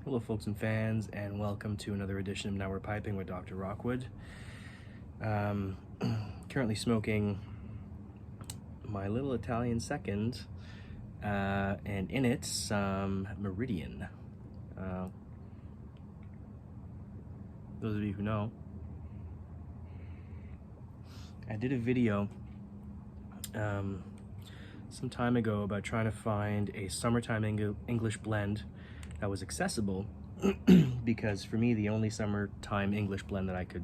Hello folks and fans, and welcome to another edition of Now We're Piping with Dr. Rockwood. Currently smoking my little Italian second, and in it some Meridian. Those of you who know, I did a video some time ago about trying to find a summertime English blend that was accessible because for me the only summertime English blend that I could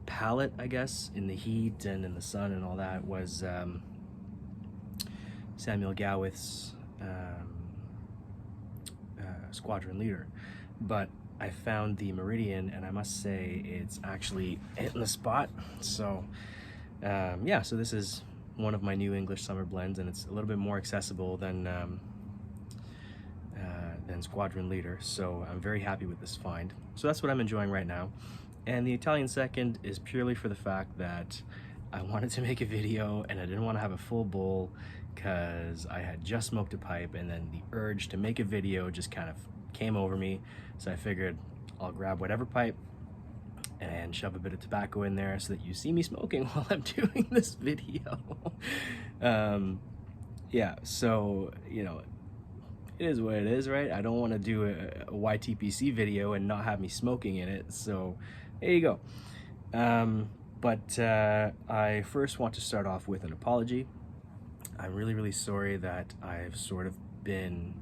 palate, I guess, in the heat and in the sun and all that was Samuel Gawith's Squadron Leader. But I found the Meridian and I must say it's actually hitting the spot. So yeah, so this is one of my new English summer blends, and it's a little bit more accessible than Squadron Leader, so I'm very happy with this find. So that's what I'm enjoying right now. And the Italian second is purely for the fact that I wanted to make a video and I didn't want to have a full bowl because I had just smoked a pipe, and then the urge to make a video just kind of came over me. So I figured I'll grab whatever pipe and shove a bit of tobacco in there so that you see me smoking while I'm doing this video. Yeah, so, you know, it is what it is, right? I don't want to do a YTPC video and not have me smoking in it, so there you go. But I first want to start off with an apology. I'm really sorry that I've sort of been,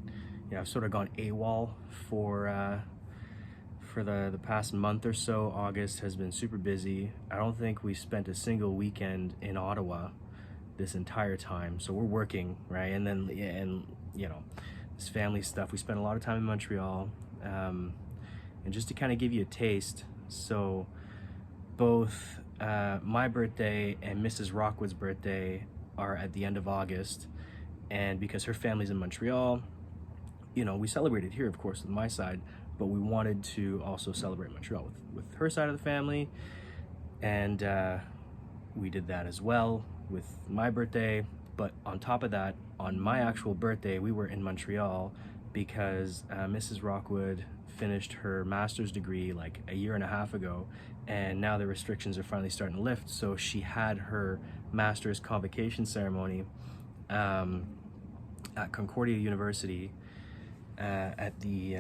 I've sort of gone AWOL for the past month or so. August has been super busy. I don't think we spent a single weekend in Ottawa this entire time, so we're working, right? And then, and you know, this family stuff. We spent a lot of time in Montreal, and just to kind of give you a taste, so both my birthday and Mrs. Rockwood's birthday are at the end of August, and because her family's in Montreal, you know, we celebrated here, of course, with my side, but we wanted to also celebrate Montreal with her side of the family, and we did that as well with my birthday. But on top of that, on my actual birthday, we were in Montreal because Mrs. Rockwood finished her master's degree like a year and a half ago, and now the restrictions are finally starting to lift. So she had her master's convocation ceremony at Concordia University at the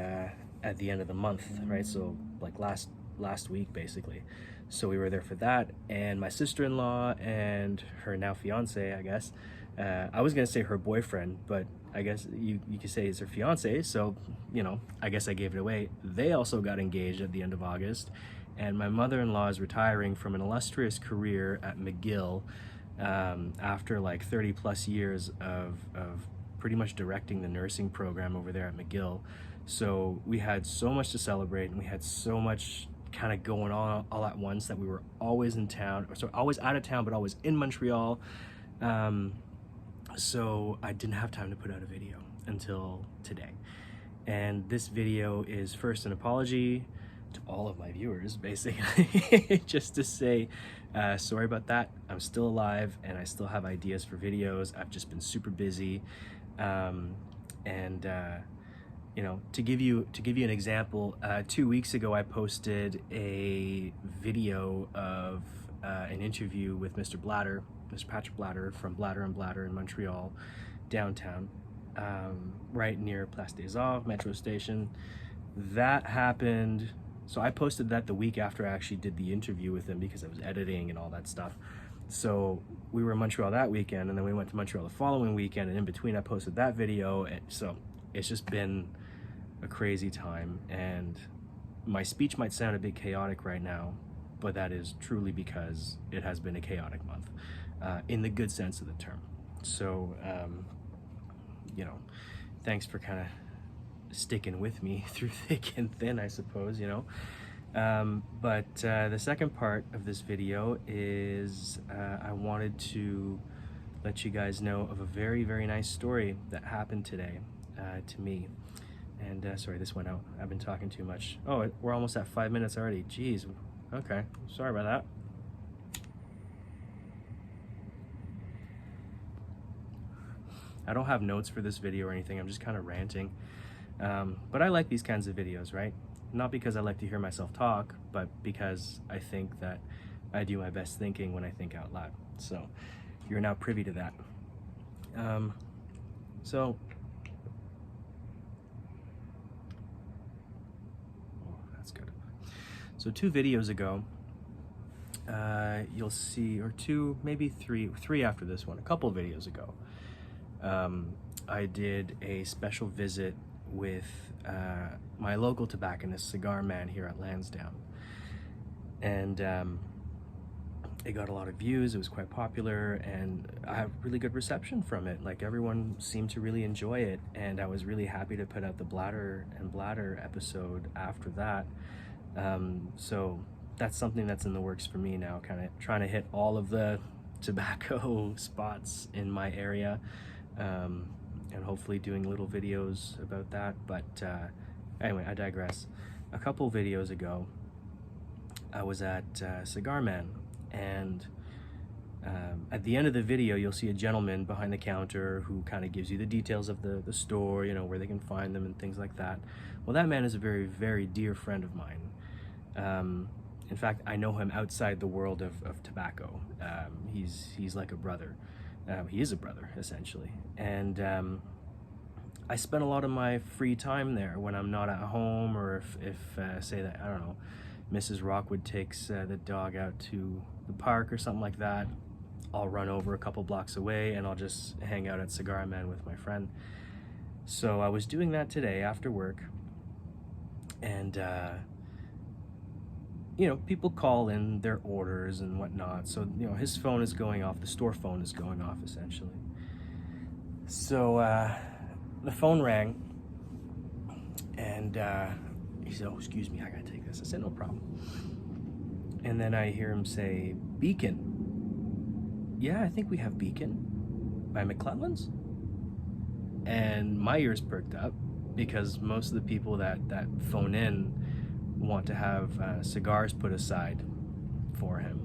end of the month, right? So like last week basically. So we were there for that, and my sister-in-law and her now fiance, I guess, I was gonna say her boyfriend, but I guess you could say it's her fiance, so, you know, I guess I gave it away. They also got engaged at the end of August, and my mother-in-law is retiring from an illustrious career at McGill after like 30 plus years of pretty much directing the nursing program over there at McGill. So we had so much to celebrate, and we had so much kind of going on all at once that we were always in town, so always out of town, but always in Montreal. So I didn't have time to put out a video until today. And this video is first an apology to all of my viewers, basically, just to say sorry about that. I'm still alive and I still have ideas for videos. I've just been super busy. You know, to give you an example, 2 weeks ago I posted a video of an interview with Mr. Patrick Blatter from Blatter and Blatter in Montreal, downtown, right near Place des Arts metro station. That happened, so I posted that the week after I actually did the interview with him because I was editing and all that stuff. So we were in Montreal that weekend, and then we went to Montreal the following weekend, and in between I posted that video. And so it's just been a crazy time, and my speech might sound a bit chaotic right now, but that is truly because it has been a chaotic month, in the good sense of the term. So you know, thanks for kind of sticking with me through thick and thin, I suppose, you know. But the second part of this video is I wanted to let you guys know of a very nice story that happened today to me. And sorry, this went out. I've been talking too much. Oh, we're almost at 5 minutes already. Jeez. Okay, sorry about that. I don't have notes for this video or anything. I'm just kind of ranting. But I like these kinds of videos, right? Not because I like to hear myself talk, but because I think that I do my best thinking when I think out loud. So you're now privy to that. So that's good. So 2 videos ago, you'll see, or 2, maybe 3 after this one, a couple videos ago, I did a special visit with my local tobacconist, Cigar Man, here at Lansdowne. And it got a lot of views, it was quite popular, and I have really good reception from it. Like, everyone seemed to really enjoy it, and I was really happy to put out the Bladder and Bladder episode after that. So that's something that's in the works for me now, kind of trying to hit all of the tobacco spots in my area, and hopefully doing little videos about that. But anyway, I digress. A couple videos ago, I was at Cigar Man, and at the end of the video, you'll see a gentleman behind the counter who kind of gives you the details of the store, you know, where they can find them and things like that. Well, that man is a very, very dear friend of mine. In fact, I know him outside the world of tobacco. He's like a brother. He is a brother, essentially. And I spend a lot of my free time there when I'm not at home, or if say that, I don't know, Mrs. Rockwood takes the dog out to the park or something like that, I'll run over a couple blocks away and I'll just hang out at Cigar Man with my friend. So I was doing that today after work, and you know, people call in their orders and whatnot, so you know, his phone is going off, the store phone is going off essentially. So the phone rang, and he said, "Oh, excuse me, I gotta take this." I said, "No problem." And then I hear him say, "Beacon." "Yeah, I think we have Beacon by McClellan's." And my ears perked up, because most of the people that phone in want to have cigars put aside for him.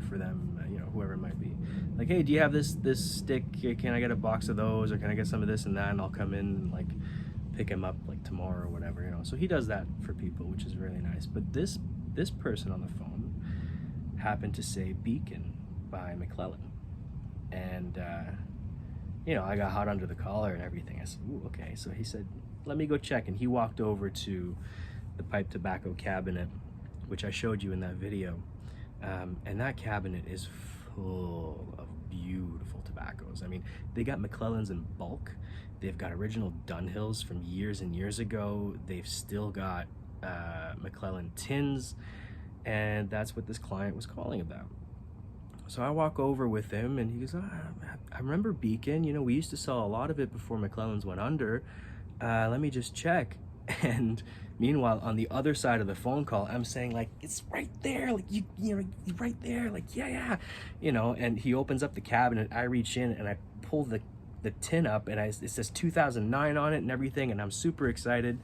For them, you know, whoever it might be. Like, "Hey, do you have this stick? Can I get a box of those, or can I get some of this and that?" And I'll come in and like pick him up like tomorrow or whatever, you know. So he does that for people, which is really nice. But this person on the phone happened to say Beacon by McClellan, and you know, I got hot under the collar and everything. I said, "Ooh, okay." So he said, "Let me go check." And he walked over to the pipe tobacco cabinet, which I showed you in that video. And that cabinet is full of beautiful tobaccos. I mean, they got McClellan's in bulk. They've got original Dunhills from years and years ago. They've still got McClellan tins. And that's what this client was calling about. So I walk over with him, and he goes, "I remember Beacon. You know, we used to sell a lot of it before McClellan's went under. Let me just check." And meanwhile, on the other side of the phone call, I'm saying, like, "It's right there, like, you know, right there, like, yeah, you know." And he opens up the cabinet. I reach in and I pull the tin up, and it says 2009 on it and everything, and I'm super excited.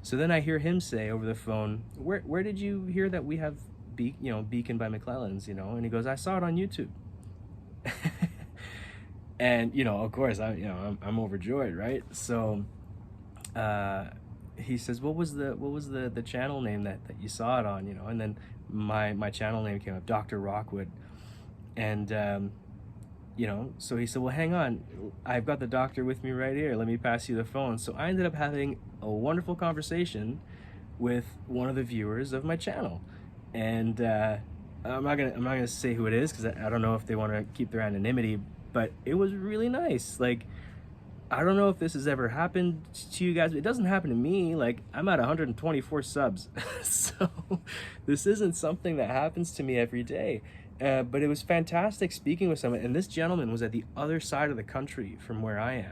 So then I hear him say over the phone, "Where did you hear that we have Beacon by McClellan's, you know?" And he goes, "I saw it on YouTube." And you know, of course, I'm overjoyed, right? So he says, what was the channel name that you saw it on, you know? And then my channel name came up, Dr. Rockwood. And you know, so he said, "Well, hang on, I've got the doctor with me right here, let me pass you the phone." So I ended up having a wonderful conversation with one of the viewers of my channel. And I'm not gonna say who it is, because I don't know if they want to keep their anonymity, but it was really nice. Like, I don't know if this has ever happened to you guys, but it doesn't happen to me. Like, I'm at 124 subs. So this isn't something that happens to me every day. But it was fantastic speaking with someone, and this gentleman was at the other side of the country from where I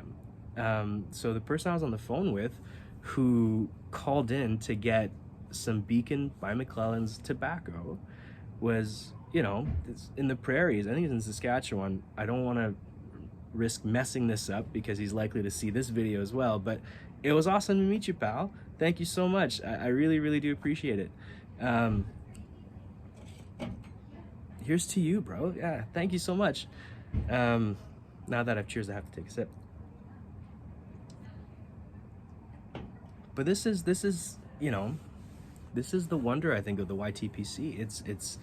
am. So the person I was on the phone with, who called in to get some Beacon by McClellan's tobacco, was, you know, in the prairies. I think it's in Saskatchewan. I don't want to risk messing this up, because he's likely to see this video as well. But it was awesome to meet you, pal. Thank you so much. I really, really do appreciate it. Here's to you, bro. Yeah, thank you so much. Now that I've cheers, I have to take a sip. But this is this is the wonder, I think, of the YTPC. It's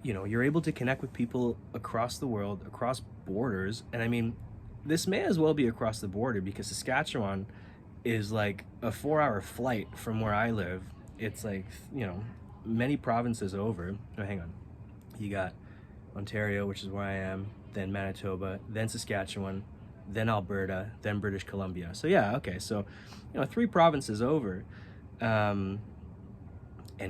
you're able to connect with people across the world, across borders. And I mean, this may as well be across the border, because Saskatchewan is like a 4-hour flight from where I live. It's like, many provinces over. Oh, hang on. You got Ontario, which is where I am, then Manitoba, then Saskatchewan, then Alberta, then British Columbia. So yeah, okay, so 3 provinces over. And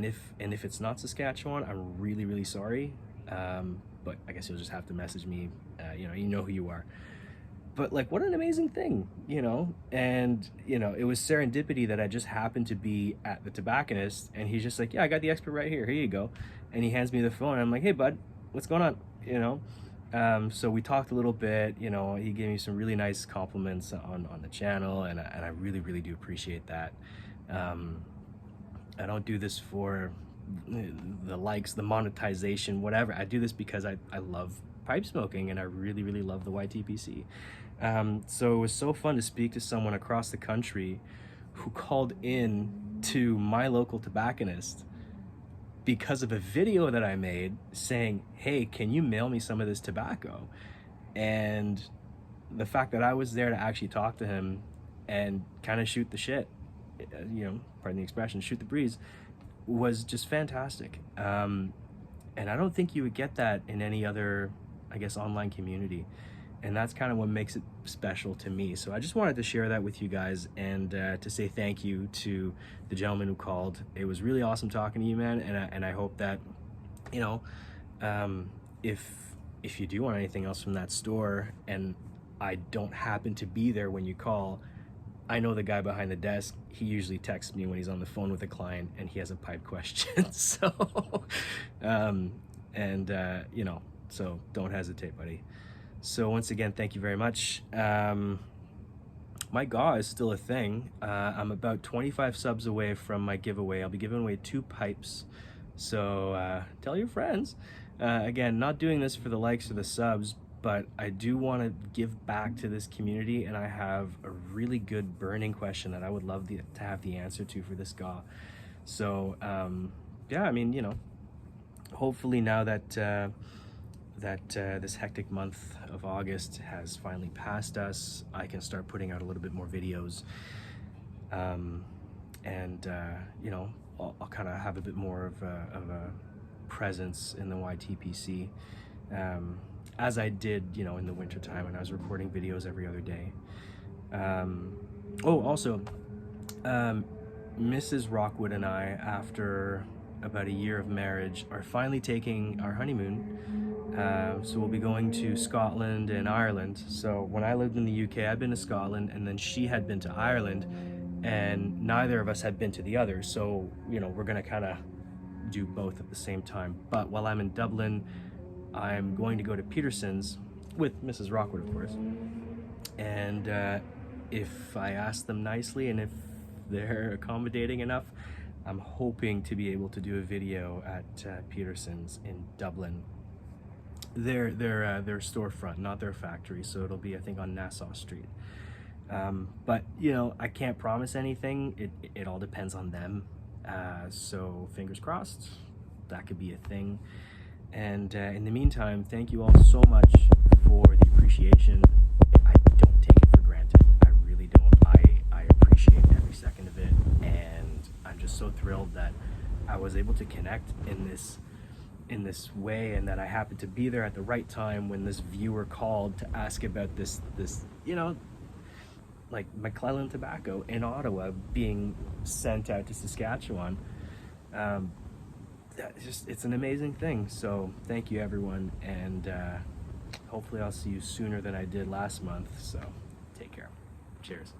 if it's not Saskatchewan, I'm really, really sorry. But I guess you'll just have to message me. You know who you are. But like, what an amazing thing, And it was serendipity that I just happened to be at the tobacconist, and he's just like, "Yeah, I got the expert right here. Here you go." And he hands me the phone. And I'm like, "Hey, bud, what's going on?" So we talked a little bit. He gave me some really nice compliments on the channel, and I really, really do appreciate that. I don't do this for the likes, the monetization, whatever. I do this because I love pipe smoking, and I really, really love the YTPC. So it was so fun to speak to someone across the country who called in to my local tobacconist because of a video that I made saying, "Hey, can you mail me some of this tobacco?" And the fact that I was there to actually talk to him and kind of shoot the shit, pardon the expression, shoot the breeze, was just fantastic. And I don't think you would get that in any other, I guess, online community. And that's kind of what makes it special to me. So I just wanted to share that with you guys, and to say thank you to the gentleman who called. It was really awesome talking to you, man. And I hope that, if you do want anything else from that store, and I don't happen to be there when you call, I know the guy behind the desk. He usually texts me when he's on the phone with a client and he has a pipe question. So, so don't hesitate, buddy. So once again, thank you very much. My GAW is still a thing. I'm about 25 subs away from my giveaway. I'll be giving away 2 pipes. So tell your friends. Again, not doing this for the likes or the subs, but I do want to give back to this community, and I have a really good burning question that I would love to have the answer to for this GAW. So yeah, I mean, hopefully now that this hectic month of August has finally passed us, I can start putting out a little bit more videos, and I'll kind of have a bit more of a presence in the YTPC, as I did, in the winter time when I was recording videos every other day. Also, Mrs. Rockwood and I, after about a year of marriage, are finally taking our honeymoon. So we'll be going to Scotland and Ireland. So when I lived in the UK, I'd been to Scotland, and then she had been to Ireland, and neither of us had been to the other. So, we're gonna kind of do both at the same time. But while I'm in Dublin, I'm going to go to Peterson's with Mrs. Rockwood, of course. And if I ask them nicely, and if they're accommodating enough, I'm hoping to be able to do a video at Peterson's in Dublin. Their storefront, not their factory, so it'll be, I think, on Nassau Street. But I can't promise anything. It all depends on them. So fingers crossed, that could be a thing. And in the meantime, thank you all so much for the appreciation. I don't take it for granted. I really don't. I appreciate every second of it, and I'm just so thrilled that I was able to connect in this way, and that I happened to be there at the right time when this viewer called to ask about this like McClellan tobacco in Ottawa being sent out to Saskatchewan. It's an amazing thing. So thank you, everyone, and hopefully I'll see you sooner than I did last month. So take care. Cheers.